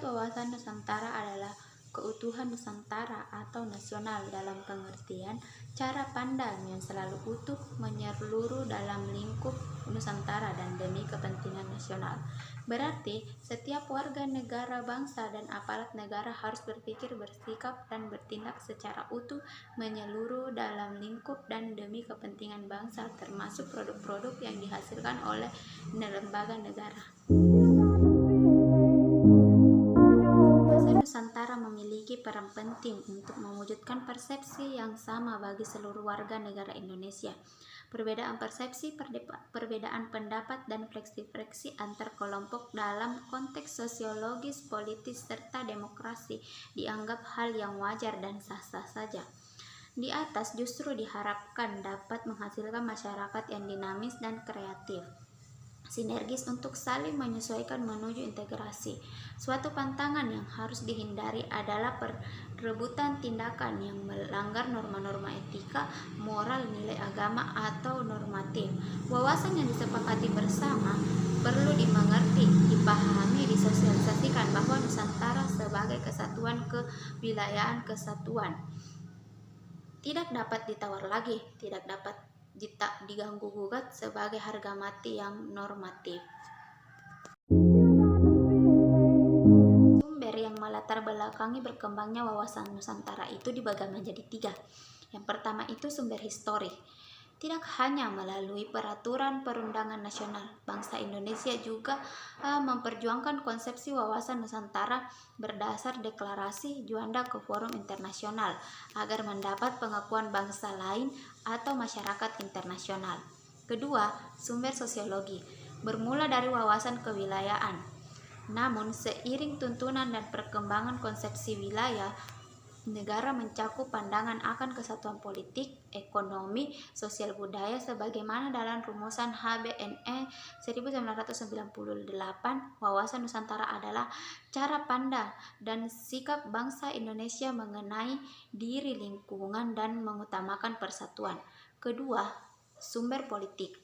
wawasan Nusantara adalah keutuhan Nusantara atau nasional dalam pengertian cara pandang yang selalu utuh menyeluruh dalam lingkup Nusantara dan demi kepentingan nasional. Berarti setiap warga negara, bangsa, dan aparat negara harus berpikir, bersikap, dan bertindak secara utuh menyeluruh dalam lingkup dan demi kepentingan bangsa, termasuk produk-produk yang dihasilkan oleh lembaga negara. Nusantara memiliki peran penting untuk mewujudkan persepsi yang sama bagi seluruh warga negara Indonesia. Perbedaan persepsi, perbedaan pendapat, dan fleksi-fleksi antar kelompok dalam konteks sosiologis, politis, serta demokrasi dianggap hal yang wajar dan sah-sah saja. Di atas justru diharapkan dapat menghasilkan masyarakat yang dinamis dan kreatif, sinergis untuk saling menyesuaikan menuju integrasi. Suatu pantangan yang harus dihindari adalah perebutan tindakan yang melanggar norma-norma etika, moral, nilai agama, atau normatif. Wawasan yang disepakati bersama perlu dimengerti, dipahami, disosialisasikan bahwa Nusantara sebagai kesatuan kewilayahan kesatuan tidak dapat ditawar lagi, tidak dapat diganggu-gugat sebagai harga mati yang normatif. Sumber yang melatar belakangi berkembangnya wawasan Nusantara itu dibagi menjadi 3. Yang pertama itu sumber histori. Tidak hanya melalui peraturan perundangan nasional, bangsa Indonesia juga memperjuangkan konsepsi wawasan Nusantara berdasar deklarasi Juanda ke forum internasional agar mendapat pengakuan bangsa lain atau masyarakat internasional. Kedua, sumber sosiologi bermula dari wawasan kewilayahan. Namun seiring tuntunan dan perkembangan konsepsi wilayah, negara mencakup pandangan akan kesatuan politik, ekonomi, sosial, budaya sebagaimana dalam rumusan HBNE 1998. Wawasan Nusantara adalah cara pandang dan sikap bangsa Indonesia mengenai diri, lingkungan, dan mengutamakan persatuan. Kedua, sumber politik.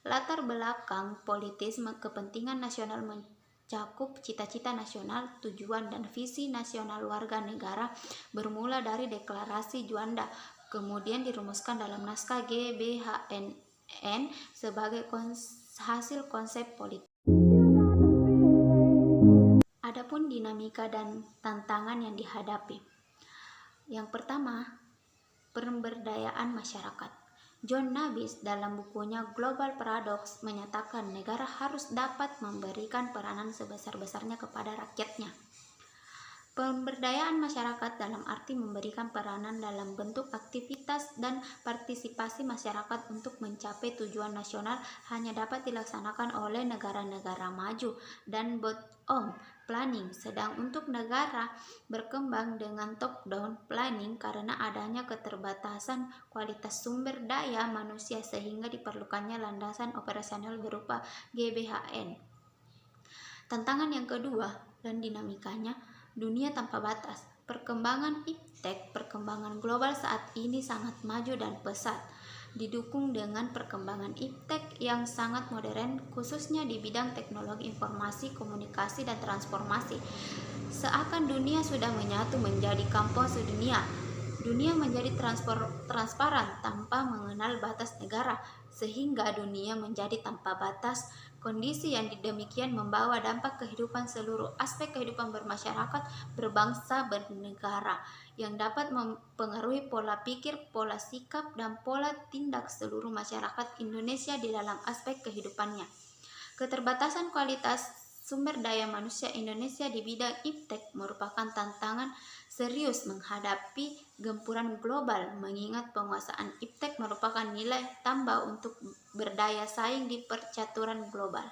Latar belakang politis kepentingan nasional mencakup cita-cita nasional, tujuan, dan visi nasional warga negara bermula dari deklarasi Juanda, kemudian dirumuskan dalam naskah GBHNN sebagai hasil konsep politik. Adapun dinamika dan tantangan yang dihadapi. Yang pertama, pemberdayaan masyarakat. John Nabis dalam bukunya Global Paradox menyatakan negara harus dapat memberikan peranan sebesar-besarnya kepada rakyatnya. Pemberdayaan masyarakat dalam arti memberikan peranan dalam bentuk aktivitas dan partisipasi masyarakat untuk mencapai tujuan nasional hanya dapat dilaksanakan oleh negara-negara maju dan bottom planning, sedang untuk negara berkembang dengan top-down planning karena adanya keterbatasan kualitas sumber daya manusia sehingga diperlukannya landasan operasional berupa GBHN. Tantangan yang kedua dan dinamikanya, dunia tanpa batas. Perkembangan iptek, perkembangan global saat ini sangat maju dan pesat, didukung dengan perkembangan iptek yang sangat modern khususnya di bidang teknologi informasi, komunikasi, dan transformasi. Seakan dunia sudah menyatu menjadi kampus dunia. Dunia menjadi transparan tanpa mengenal batas negara, sehingga dunia menjadi tanpa batas. Kondisi yang demikian membawa dampak kehidupan seluruh aspek kehidupan bermasyarakat, berbangsa, bernegara, yang dapat mempengaruhi pola pikir, pola sikap, dan pola tindak seluruh masyarakat Indonesia di dalam aspek kehidupannya. Keterbatasan kualitas sumber daya manusia Indonesia di bidang iptek merupakan tantangan serius menghadapi gempuran global, mengingat penguasaan iptek merupakan nilai tambah untuk berdaya saing di percaturan global.